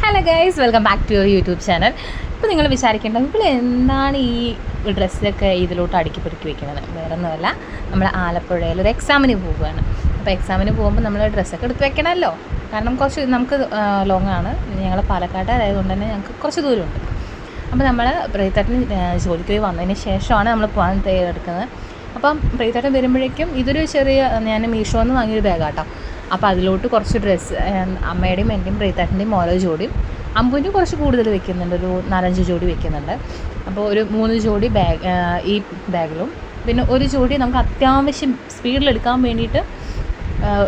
Hello guys, welcome back to your YouTube channel. ഇപ്പോൾ നിങ്ങൾ വിചാരിക്കേണ്ടത് ഇപ്പോൾ എന്താണ് ഈ ഡ്രസ്സൊക്കെ ഇതിലോട്ട് അടുക്കി പെറുക്കി വെക്കുന്നത്? വേറെ ഒന്നുമല്ല, നമ്മൾ ആലപ്പുഴയിൽ ഒരു എക്സാമിന് പോവുകയാണ്. അപ്പോൾ എക്സാമിന് പോകുമ്പോൾ നമ്മൾ ഡ്രസ്സൊക്കെ എടുത്ത് വെക്കണമല്ലോ. കാരണം കുറച്ച് നമുക്ക് ലോങ് ആണ്, ഞങ്ങൾ പാലക്കാട്ടുകാരായതുകൊണ്ട് തന്നെ ഞങ്ങൾക്ക് കുറച്ച് ദൂരമുണ്ട്. അപ്പോൾ നമ്മൾ പ്രീതേട്ടന് ജോലിക്ക് പോയി വന്നതിന് ശേഷമാണ് നമ്മൾ പോകാൻ തയ്യാറെടുക്കുന്നത്. അപ്പം പ്രീതേട്ടൻ വരുമ്പോഴേക്കും ഇതൊരു ചെറിയ ഞാൻ മീഷോന്ന് വാങ്ങിയൊരു ബാഗാട്ടോ. അപ്പോൾ അതിലോട്ട് കുറച്ച് ഡ്രസ്സ് അമ്മയുടെയും എൻ്റെയും പ്രീതേട്ടൻ്റെയും ഓരോ ജോഡിയും, അമ്പുവിൻ്റെ കുറച്ച് കൂടുതൽ വെക്കുന്നുണ്ട്, ഒരു 4-5 ജോഡി വെക്കുന്നുണ്ട്. അപ്പോൾ ഒരു 3 ജോഡി ഈ ബാഗിലും, പിന്നെ ഒരു ജോഡി നമുക്ക് അത്യാവശ്യം സ്പീഡിലെടുക്കാൻ വേണ്ടിയിട്ട്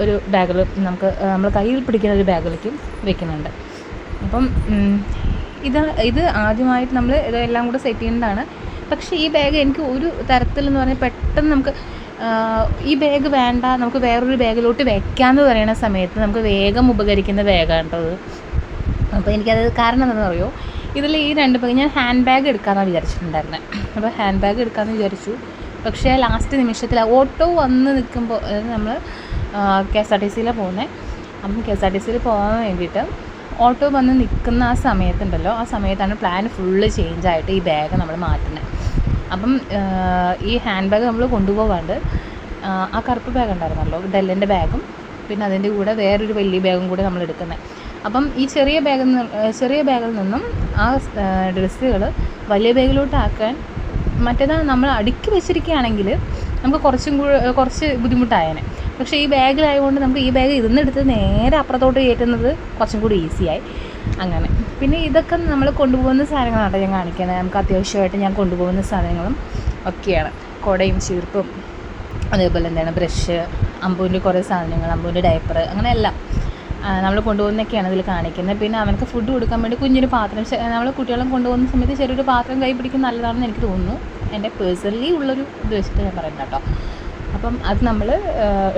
ഒരു ബാഗിൽ നമുക്ക് നമ്മൾ കയ്യിൽ പിടിക്കുന്ന ഒരു ബാഗിലേക്കും വെക്കുന്നുണ്ട്. അപ്പം ഇത് ആദ്യമായിട്ട് നമ്മൾ ഇതെല്ലാം കൂടെ സെറ്റ് ചെയ്യുന്നതാണ്. പക്ഷേ ഈ ബാഗ് എനിക്ക് ഒരു തരത്തിലെന്ന് പറഞ്ഞാൽ പെട്ടെന്ന് നമുക്ക് ഈ ബാഗ് വേണ്ട, നമുക്ക് വേറൊരു ബാഗിലോട്ട് വെക്കാമെന്ന് പറയുന്ന സമയത്ത് നമുക്ക് വേഗം ഉപകരിക്കുന്ന ബാഗാണ് കേട്ടോ അത്. അപ്പോൾ എനിക്കത് കാരണം എന്താണെന്ന് അറിയുമോ, ഇതിൽ ഈ 2 ബാഗ് ഞാൻ ഹാൻഡ് ബാഗ് എടുക്കാമെന്നാണ് വിചാരിച്ചിട്ടുണ്ടായിരുന്നത്. അപ്പോൾ ഹാൻഡ് ബാഗ് എടുക്കാമെന്ന് വിചാരിച്ചു. പക്ഷേ ലാസ്റ്റ് നിമിഷത്തിൽ ഓട്ടോ വന്ന് നിൽക്കുമ്പോൾ, അതായത് നമ്മൾ KSRTCയിലാണ് പോകുന്നത്. അപ്പം KSRTCയിൽ പോകാൻ വേണ്ടിയിട്ട് ഓട്ടോ വന്ന് നിൽക്കുന്ന ആ സമയത്തുണ്ടല്ലോ, ആ സമയത്താണ് പ്ലാൻ ഫുള്ള് ചേഞ്ചായിട്ട് ഈ ബാഗ് നമ്മൾ മാറ്റുന്നത്. അപ്പം ഈ ഹാൻഡ് ബാഗ് നമ്മൾ കൊണ്ടുപോകാണ്ട് ആ കറുപ്പ് ബാഗ് ഉണ്ടായിരുന്നല്ലോ, ഡെല്ലിൻ്റെ ബാഗും, പിന്നെ അതിൻ്റെ കൂടെ വേറൊരു വലിയ ബാഗും കൂടെ നമ്മൾ എടുക്കുന്നത്. അപ്പം ഈ ചെറിയ ബാഗിൽ നിന്നും ആ ഡ്രസ്സുകൾ വലിയ ബാഗിലോട്ട് ആക്കാൻ, മറ്റേതാണ് നമ്മൾ അടുക്കി വെച്ചിരിക്കുകയാണെങ്കിൽ നമുക്ക് കുറച്ച് ബുദ്ധിമുട്ടായേനെ. പക്ഷേ ഈ ബാഗിലായതുകൊണ്ട് നമുക്ക് ഈ ബാഗ് ഇരുന്നെടുത്ത് നേരെ അപ്പുറത്തോട്ട് കയറ്റുന്നത് കുറച്ചും കൂടി ഈസിയായി. അങ്ങനെ പിന്നെ ഇതൊക്കെ നമ്മൾ കൊണ്ടുപോകുന്ന സാധനങ്ങളാണ് ഞാൻ കാണിക്കുന്നത്. നമുക്ക് അത്യാവശ്യമായിട്ട് ഞാൻ കൊണ്ടുപോകുന്ന സാധനങ്ങളും ഒക്കെയാണ്. കുടയും ചീർപ്പും, അതേപോലെ എന്താണ് ബ്രഷ്, അമ്പൂൻ്റെ കുറേ സാധനങ്ങൾ, അമ്പൂൻ്റെ ഡയപ്പർ, അങ്ങനെ എല്ലാം നമ്മൾ കൊണ്ടുപോകുന്നതൊക്കെയാണ് ഇതിൽ കാണിക്കുന്നത്. പിന്നെ അവനക്ക് ഫുഡ് കൊടുക്കാൻ വേണ്ടി കുഞ്ഞൊരു പാത്രം, നമ്മൾ കുട്ടികളെ കൊണ്ടുപോകുന്ന സമയത്ത് ചെറിയൊരു പാത്രം കൈ പിടിക്കുന്നത് നല്ലതാണെന്ന് എനിക്ക് തോന്നുന്നു. എൻ്റെ പേഴ്സണലി ഉള്ളൊരു ഇത് വെച്ചിട്ട് ഞാൻ പറയുന്നത് കേട്ടോ. അപ്പം അത് നമ്മൾ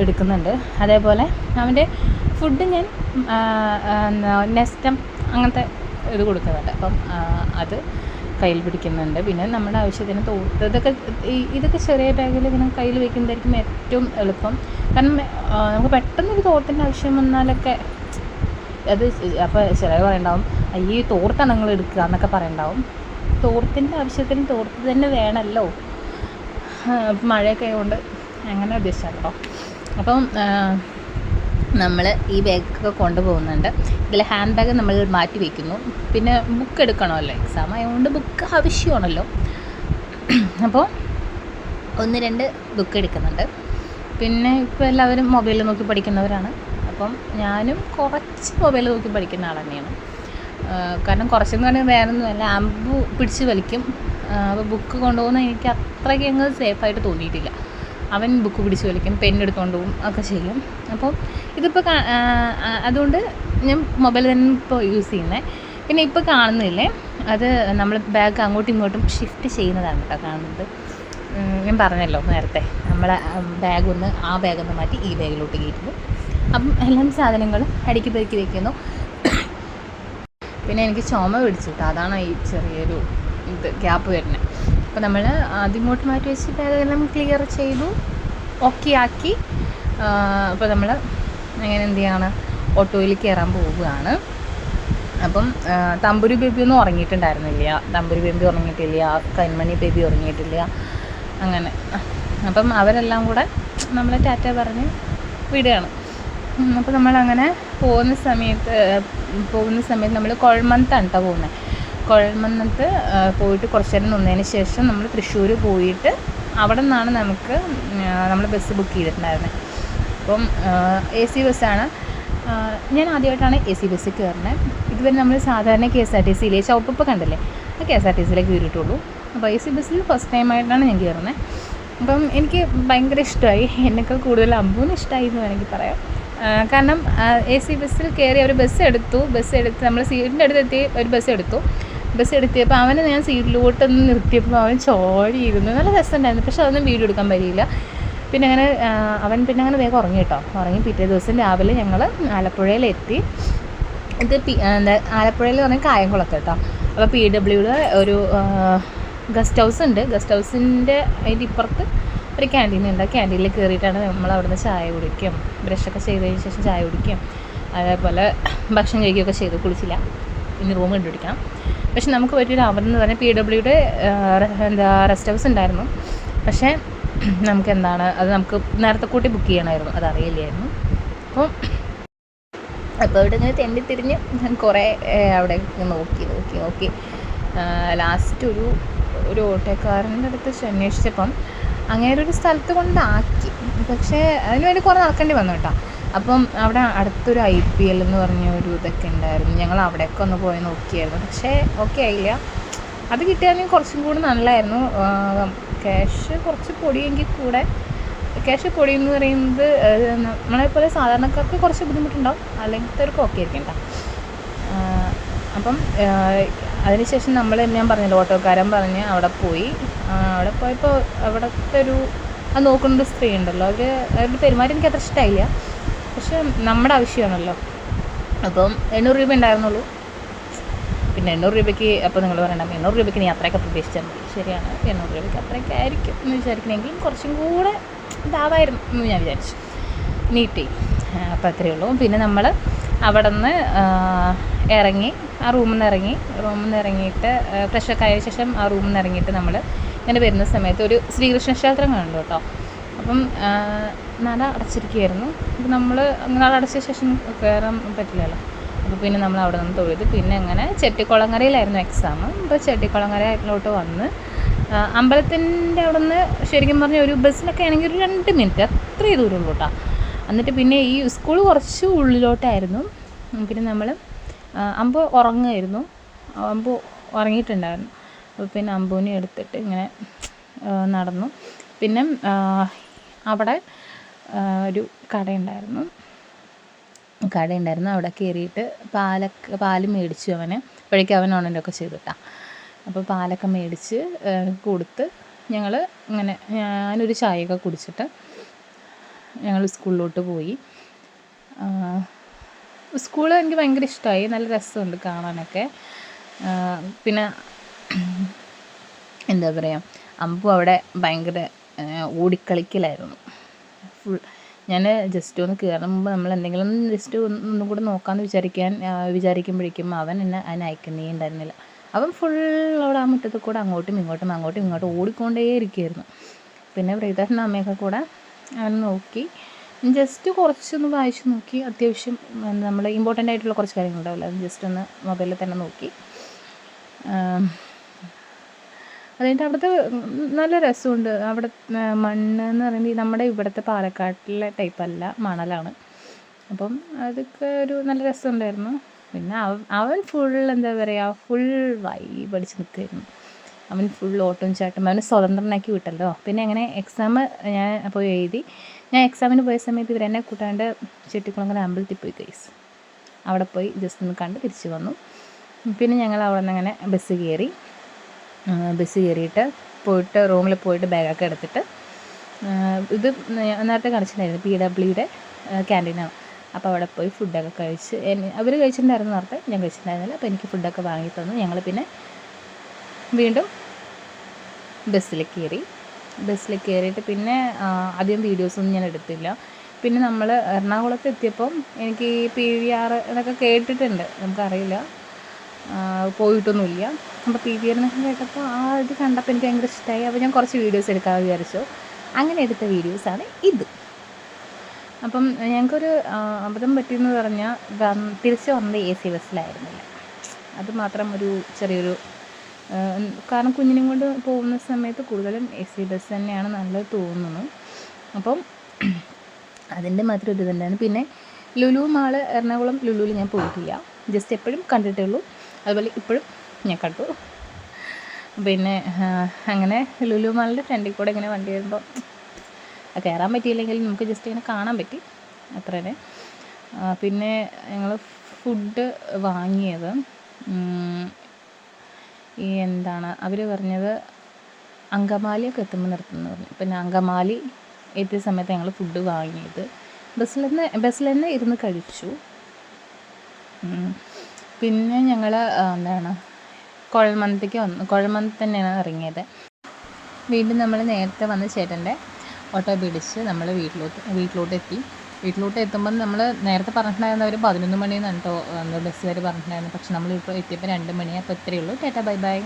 എടുക്കുന്നുണ്ട്. അതേപോലെ അവൻ്റെ ഫുഡ് ഞാൻ നെസ്റ്റം അങ്ങനത്തെ ഇത് കൊടുക്കുന്നുണ്ട്. അപ്പം അത് കയ്യിൽ പിടിക്കുന്നുണ്ട്. പിന്നെ നമ്മുടെ ആവശ്യത്തിന് തോർത്ത്, ഇതൊക്കെ ചെറിയ ബാഗിൽ ഇങ്ങനെ കയ്യിൽ വെക്കുന്നതായിരിക്കും ഏറ്റവും എളുപ്പം. കാരണം നമുക്ക് പെട്ടെന്നൊരു തോർത്തിൻ്റെ ആവശ്യം വന്നാലൊക്കെ അത്, അപ്പോൾ ചിലർ പറയുണ്ടാവും ഈ തോർത്താണ് നിങ്ങൾ എടുക്കുക എന്നൊക്കെ പറയുണ്ടാവും. തോർത്തിൻ്റെ ആവശ്യത്തിന് തോർത്ത് തന്നെ വേണമല്ലോ, മഴയൊക്കെ ആയതുകൊണ്ട് അങ്ങനെ ഉദ്ദേശിച്ചാൽ കേട്ടോ. അപ്പം നമ്മൾ ഈ ബാഗൊക്കെ കൊണ്ടുപോകുന്നുണ്ട്. ഇതിൽ ഹാൻഡ് ബാഗ് നമ്മൾ മാറ്റി വയ്ക്കുന്നു. പിന്നെ ബുക്ക് എടുക്കണമല്ലോ, എക്സാം ആയതുകൊണ്ട് ബുക്ക് ആവശ്യമാണല്ലോ. അപ്പോൾ 1-2 ബുക്ക് എടുക്കുന്നുണ്ട്. പിന്നെ ഇപ്പോൾ എല്ലാവരും മൊബൈലിൽ നോക്കി പഠിക്കുന്നവരാണ്. അപ്പം ഞാനും കുറച്ച് മൊബൈൽ നോക്കി പഠിക്കുന്ന ആൾ തന്നെയാണ്. കാരണം കുറച്ചെന്ന് പറഞ്ഞാൽ വേറൊന്നുമല്ല, അമ്പു പിടിച്ച് വലിക്കും. അപ്പോൾ ബുക്ക് കൊണ്ടുപോകുന്ന എനിക്ക് അത്രയ്ക്ക് അങ്ങ് സേഫായിട്ട് തോന്നിയിട്ടില്ല. അവൻ ബുക്ക് പിടിച്ച് വലിക്കും, പെന്നെടുത്തുകൊണ്ട് പോകും, ഒക്കെ ചെയ്യും. അപ്പോൾ ഇതിപ്പോൾ അതുകൊണ്ട് ഞാൻ മൊബൈൽ തന്നെ ഇപ്പോൾ യൂസ് ചെയ്യുന്നത്. പിന്നെ ഇപ്പോൾ കാണുന്നില്ലേ, അത് നമ്മൾ ബാഗ് അങ്ങോട്ടും ഇങ്ങോട്ടും ഷിഫ്റ്റ് ചെയ്യുന്നതാണ് കേട്ടോ കാണുന്നത്. ഞാൻ പറഞ്ഞല്ലോ നേരത്തെ, നമ്മളെ ബാഗൊന്ന് ആ ബാഗൊന്ന് മാറ്റി ഈ ബാഗിലോട്ട് കയറ്റുന്നു. അപ്പം എല്ലാം സാധനങ്ങളും അടുക്കി പെറുക്കി വയ്ക്കുന്നു. പിന്നെ എനിക്ക് ചുമ പിടിച്ചിട്ട് അതാണ് ഈ ചെറിയൊരു ഗ്യാപ്പ് വരുന്നത്. അപ്പോൾ നമ്മൾ ആദ്യമോട്ട് മാറ്റി വെച്ച് ബാഗെല്ലാം ക്ലിയർ ചെയ്തു, ഓക്കെ ആക്കി. അപ്പോൾ നമ്മൾ അങ്ങനെ എന്ത് ചെയ്യാണ്, ഓട്ടോയിൽ കയറാൻ പോവുകയാണ്. അപ്പം തമ്പുരു ബേബി ഒന്നും ഉറങ്ങിയിട്ടുണ്ടായിരുന്നില്ല, തമ്പുരു ബേബി ഉറങ്ങിയിട്ടില്ല, കന്മണി ബേബി ഉറങ്ങിയിട്ടില്ല. അങ്ങനെ അപ്പം അവരെല്ലാം കൂടെ നമ്മളെ ടാറ്റ പറഞ്ഞ് വിടുകയാണ്. അപ്പോൾ നമ്മളങ്ങനെ പോകുന്ന സമയത്ത് നമ്മൾ കുഴൽമന്താണ് കേട്ടോ പോകുന്നത്. കുഴൽമന്നത്ത് പോയിട്ട് കുറച്ച് നേരം നിന്നതിന് ശേഷം നമ്മൾ തൃശ്ശൂർ പോയിട്ട് അവിടെ നിന്നാണ് നമ്മൾ ബസ് ബുക്ക് ചെയ്തിട്ടുണ്ടായിരുന്നത്. അപ്പം AC ബസ്സാണ്. ഞാൻ ആദ്യമായിട്ടാണ് AC ബസ്സിൽ കയറുന്നത്. ഇതുവരെ നമ്മൾ സാധാരണ KSRTCയിലെ ചൗപ്പ കണ്ടില്ലേ, ആ KSRTCയിലേ കയറിയിട്ടുള്ളൂ. അപ്പോൾ AC ബസ്സിൽ ഫസ്റ്റ് ടൈമായിട്ടാണ് ഞാൻ കയറുന്നത്. അപ്പം എനിക്ക് ഭയങ്കര ഇഷ്ടമായി. എന്നേക്കാൾ കൂടുതൽ അമ്പൂന് ഇഷ്ടമായി എന്ന് വേണമെങ്കിൽ പറയാം. കാരണം AC ബസ്സിൽ കയറി അവർ ബസ് എടുത്ത് നമ്മൾ സീറ്റിൻ്റെ അടുത്തെത്തി ഒരു ബസ് എടുത്തിയപ്പോൾ അവനെ ഞാൻ സീറ്റിലോട്ടൊന്ന് നിർത്തിയപ്പോൾ അവൻ ചോടിയിരുന്നു. നല്ല രസമുണ്ടായിരുന്നു. പക്ഷെ അതൊന്നും വീഡിയോ എടുക്കാൻ പറ്റിയില്ല. പിന്നെ അങ്ങനെ വേഗം ഉറങ്ങി കേട്ടോ. ഉറങ്ങി പിറ്റേ ദിവസം രാവിലെ ഞങ്ങൾ ആലപ്പുഴയിലെത്തി. ഇത് ആലപ്പുഴയിൽ പറഞ്ഞാൽ കായംകുളത്ത് കേട്ടോ. അപ്പോൾ PWയുടെ ഒരു ഗസ്റ്റ് ഹൗസ് ഉണ്ട്. ഗസ്റ്റ് ഹൗസിൻ്റെ അതിൻ്റെ ഇപ്പുറത്ത് ഒരു ക്യാൻറ്റീനുണ്ട്. ആ ക്യാൻറ്റീനിൽ കയറിയിട്ടാണ് നമ്മൾ അവിടുന്ന് ചായ കുടിക്കും, ബ്രഷൊക്കെ ചെയ്തതിന് ശേഷം ചായ കുടിക്കും, അതേപോലെ ഭക്ഷണം കഴിക്കുകയൊക്കെ ചെയ്തു. കുളിച്ചില്ല, ഇനി റൂം കണ്ടുപിടിക്കണം. പക്ഷെ നമുക്ക് പറ്റിയൊരു അവിടെ നിന്ന് പറഞ്ഞാൽ PWD റെസ്റ്റ് ഹൗസ് ഉണ്ടായിരുന്നു. പക്ഷേ നമുക്ക് അത് നമുക്ക് നേരത്തെ കൂട്ടി ബുക്ക് ചെയ്യണമായിരുന്നു, അതറിയില്ലായിരുന്നു. അപ്പോൾ ഇവിടെ ഇങ്ങനെ തെണ്ടിത്തിരിഞ്ഞ് കുറേ അവിടെ നോക്കി ലാസ്റ്റ് ഒരു ഓട്ടോക്കാരൻ്റെ അടുത്ത് അന്വേഷിച്ചപ്പം അങ്ങനെ ഒരു സ്ഥലത്ത് കൊണ്ടാക്കി. പക്ഷേ അതിന് വേണ്ടി കുറേ നടക്കേണ്ടി വന്നു കേട്ടോ. അപ്പം അവിടെ അടുത്തൊരു IPL എന്ന് പറഞ്ഞ ഒരു ഇതൊക്കെ ഉണ്ടായിരുന്നു. ഞങ്ങൾ അവിടെയൊക്കെ ഒന്ന് പോയി നോക്കിയായിരുന്നു. പക്ഷേ ഓക്കെ ആയില്ല. അത് കിട്ടിയാലും കുറച്ചും കൂടി നല്ലതായിരുന്നു. ക്യാഷ് കുറച്ച് പൊടിയെങ്കിൽ കൂടെ, ക്യാഷ് പൊടിയെന്ന് പറയുന്നത് നമ്മളെപ്പോലെ സാധാരണക്കാർക്ക് കുറച്ച് ബുദ്ധിമുട്ടുണ്ടാവും, അല്ലെങ്കിൽ ഓക്കെ ആയിരിക്കും കേട്ടോ. അപ്പം അതിനുശേഷം ഞാൻ പറഞ്ഞല്ലോ, ഓട്ടോക്കാരൻ പറഞ്ഞ് അവിടെ പോയപ്പോൾ അവിടുത്തെ അത് നോക്കുന്നൊരു സ്ത്രീ ഉണ്ടല്ലോ, അവരുടെ പെരുമാറ്റം എനിക്ക് അത്ര ഇഷ്ടമായില്ല. പക്ഷെ നമ്മുടെ ആവശ്യമാണല്ലോ. അപ്പം 800 രൂപ ഉണ്ടായിരുന്നുള്ളൂ. പിന്നെ 800 രൂപയ്ക്ക് അപ്പോൾ നിങ്ങൾ പറയണം 800 രൂപയ്ക്ക് നീ അത്രയൊക്കെ പ്രതീക്ഷിച്ചാൽ മതി. ശരിയാണ്, 800 രൂപയ്ക്ക് അത്രയൊക്കെ ആയിരിക്കും എന്ന് വിചാരിക്കണമെങ്കിൽ കുറച്ചും കൂടെ ഇതാവായിരുന്നു എന്ന് ഞാൻ വിചാരിച്ചു. നീട്ടി. അപ്പോൾ അത്രയേ ഉള്ളൂ. പിന്നെ നമ്മൾ അവിടെ നിന്ന് ഇറങ്ങി, ആ റൂമിൽ നിന്ന് ഇറങ്ങിയിട്ട് ഫ്രഷൊക്കെ ആയ ശേഷം ആ റൂമിൽ നിന്ന് ഇറങ്ങിയിട്ട് നമ്മൾ ഇങ്ങനെ വരുന്ന സമയത്ത് ഒരു ശ്രീകൃഷ്ണ ക്ഷേത്രം കണ്ടു കേട്ടോ. അപ്പം നട അടച്ചിരിക്കുകയായിരുന്നു. അപ്പം നമ്മൾ നട അടച്ച ശേഷം കയറാൻ പറ്റില്ലല്ലോ. അപ്പോൾ പിന്നെ നമ്മൾ അവിടെ നിന്ന് തൊഴുത് പിന്നെ അങ്ങനെ ചെട്ടിക്കുളങ്ങരയിലായിരുന്നു എക്സാം. അപ്പോൾ ചെട്ടിക്കുളങ്ങരയിലോട്ട് വന്ന് അമ്പലത്തിൻ്റെ അവിടെ നിന്ന് ശരിക്കും പറഞ്ഞാൽ ഒരു ബസ്സിലൊക്കെ ആണെങ്കിൽ ഒരു 2 മിനിറ്റ് അത്രയേ ദൂരമുള്ളൂ കേട്ടോ. എന്നിട്ട് പിന്നെ ഈ സ്കൂൾ കുറച്ച് ഉള്ളിലോട്ടായിരുന്നു. പിന്നെ നമ്മൾ അമ്പു ഉറങ്ങുമായിരുന്നു, അമ്പു ഉറങ്ങിയിട്ടുണ്ടായിരുന്നു. അപ്പോൾ പിന്നെ അമ്പുവിനെ എടുത്തിട്ട് ഇങ്ങനെ നടന്നു. പിന്നെ അവിടെ ഒരു കടയുണ്ടായിരുന്നു. അവിടെ കയറിയിട്ട് പാല് മേടിച്ചു അവന്. അപ്പോഴേക്കും അവൻ ഉണരൊക്കെ ചെയ്തിട്ടാ. അപ്പോൾ പാലൊക്കെ മേടിച്ച് കൊടുത്ത് ഞാനൊരു ചായയൊക്കെ കുടിച്ചിട്ട് ഞങ്ങൾ സ്കൂളിലോട്ട് പോയി. സ്കൂൾ എനിക്ക് ഭയങ്കര ഇഷ്ടമായി, നല്ല രസമുണ്ട് കാണാനൊക്കെ. പിന്നെ എന്താ പറയുക, അമ്പു അവിടെ ഭയങ്കര ഓടിക്കളിക്കലായിരുന്നു ഫുൾ. ഞാൻ ജസ്റ്റ് ഒന്ന് കയറുന്ന മുമ്പ് നമ്മൾ എന്തെങ്കിലും ജസ്റ്റ് ഒന്നും കൂടെ നോക്കാമെന്ന് വിചാരിക്കുമ്പോഴേക്കും അവൻ എന്നെ അയക്കുന്നേ ഉണ്ടായിരുന്നില്ല. അവൻ ഫുൾ അവിടെ ആ മുറ്റത്ത് കൂടെ അങ്ങോട്ടും ഇങ്ങോട്ടും ഓടിക്കൊണ്ടേ ഇരിക്കുകയായിരുന്നു. പിന്നെ പ്രീതേട്ടൻ്റെ അമ്മയൊക്കെ കൂടെ അവൻ നോക്കി, ജസ്റ്റ് കുറച്ചൊന്ന് വായിച്ച് നോക്കി. അത്യാവശ്യം നമ്മൾ ഇമ്പോർട്ടൻ്റ് ആയിട്ടുള്ള കുറച്ച് കാര്യങ്ങളുണ്ടാവില്ല, അത് ജസ്റ്റ് ഒന്ന് മൊബൈലിൽ തന്നെ നോക്കി. അതുകഴിഞ്ഞിട്ട് അവിടുത്തെ നല്ല രസമുണ്ട്. അവിടെ മണ്ണ് എന്ന് പറയുന്നത് നമ്മുടെ ഇവിടുത്തെ പാലക്കാട്ടിലെ ടൈപ്പല്ല, മണലാണ്. അപ്പം അതൊക്കെ ഒരു നല്ല രസമുണ്ടായിരുന്നു. പിന്നെ അവൻ ഫുൾ എന്താ പറയുക, ഫുൾ വൈബ് അടിച്ച് നിൽക്കുമായിരുന്നു. അവൻ ഫുൾ ഓട്ടവും ചാട്ടം, അവന് സ്വതന്ത്രനാക്കി വിട്ടല്ലോ. പിന്നെ അങ്ങനെ എക്സാം ഞാൻ പോയി എഴുതി. ഞാൻ എക്സാമിന് പോയ സമയത്ത് ഇവരെന്നെ കൂട്ടാണ്ട് ചെട്ടിക്കുളങ്ങര അമ്പലത്തിൽ പോയി ഗൈസ്. അവിടെ പോയി ജസ്റ്റ് ഒന്ന് കണ്ട് തിരിച്ച് വന്നു. പിന്നെ ഞങ്ങൾ അവിടെ നിന്ന് അങ്ങനെ ബസ് കയറിയിട്ട് റൂമിൽ പോയിട്ട് ബാഗൊക്കെ എടുത്തിട്ട്, ഇത് നേരത്തെ കാണിച്ചിട്ടുണ്ടായിരുന്നു PWD ക്യാൻറ്റീനാണ്. അപ്പോൾ അവിടെ പോയി ഫുഡൊക്കെ കഴിച്ച്, അവർ കഴിച്ചിട്ടുണ്ടായിരുന്നു നേരത്തെ, ഞാൻ കഴിച്ചിട്ടുണ്ടായിരുന്നില്ല. അപ്പോൾ എനിക്ക് ഫുഡൊക്കെ വാങ്ങി തന്നു. ഞങ്ങൾ പിന്നെ വീണ്ടും ബസ്സിൽ കയറിയിട്ട് പിന്നെ അധികം വീഡിയോസൊന്നും ഞാൻ എടുത്തില്ല. പിന്നെ നമ്മൾ എറണാകുളത്ത് എത്തിയപ്പം എനിക്ക് ഈ PVR എന്നൊക്കെ കേട്ടിട്ടുണ്ട്, നമുക്കറിയില്ല, പോയിട്ടൊന്നുമില്ല. അപ്പോൾ PVR എന്നൊക്കെ കേട്ടപ്പോൾ ഇത് കണ്ടപ്പോൾ എനിക്ക് ഭയങ്കര ഇഷ്ടമായി. അപ്പോൾ ഞാൻ കുറച്ച് വീഡിയോസ് എടുക്കാമെന്ന് വിചാരിച്ചു. അങ്ങനെ എടുത്ത വീഡിയോസാണ് ഇത്. അപ്പം ഞങ്ങൾക്കൊരു അബദ്ധം പറ്റിയെന്ന് പറഞ്ഞാൽ തിരിച്ച് വന്നത് AC ബസ്സിലായിരുന്നില്ല. അത് മാത്രം ഒരു ചെറിയൊരു കാരണം കുഞ്ഞിനും കൊണ്ട് പോകുന്ന സമയത്ത് കൂടുതലും AC ബസ് തന്നെയാണ് നല്ലത് തോന്നുന്നു. അപ്പം അതിൻ്റെ മാത്രം ഒരു ഇതുണ്ടായിരുന്നു. പിന്നെ ലുലു മാള്, എറണാകുളം ലുലുവിൽ ഞാൻ പോയിട്ടില്ല, ജസ്റ്റ് എപ്പോഴും കണ്ടിട്ടേ ഉള്ളൂ. അതുപോലെ ഇപ്പോഴും ഞാൻ കണ്ടു. പിന്നെ അങ്ങനെ ലുലു മാളിൻ്റെ ഫ്രണ്ടിൽ കൂടെ ഇങ്ങനെ വണ്ടി വരുമ്പോൾ കയറാൻ പറ്റിയില്ലെങ്കിൽ നമുക്ക് ജസ്റ്റ് ഇങ്ങനെ കാണാൻ പറ്റി, അത്ര തന്നെ. പിന്നെ ഞങ്ങൾ ഫുഡ് വാങ്ങിയത് അവർ പറഞ്ഞത് അങ്കമാലിയൊക്കെ എത്തുമ്പോൾ നിർത്തുമെന്ന് പറഞ്ഞു. പിന്നെ അങ്കമാലി എത്തിയ സമയത്ത് ഞങ്ങൾ ഫുഡ് വാങ്ങിയത് ബസ്സിൽ തന്നെ ഇരുന്ന് കഴിച്ചു. പിന്നെ ഞങ്ങൾ കുഴൽമന്ദിക്ക് വന്നു. കുഴൽമന്ദി തന്നെയാണ് ഇറങ്ങിയത്. വീണ്ടും നമ്മൾ നേരത്തെ വന്ന ചേട്ടൻ്റെ ഓട്ടോ പിടിച്ച് നമ്മൾ വീട്ടിലോട്ട് എത്തി. വീട്ടിലോട്ട് എത്തുമ്പം നമ്മൾ നേരത്തെ പറഞ്ഞിട്ടുണ്ടായിരുന്ന ഒരു 11 മണിയെന്നാണ് കേട്ടോ ബസ്സുകാർ പറഞ്ഞിട്ടുണ്ടായിരുന്നു. പക്ഷെ നമ്മളിപ്പോൾ എത്തിയപ്പോൾ 2 മണിയാണ്. അപ്പോൾ ഇത്രയേ ഉള്ളൂ. Tata bye bye.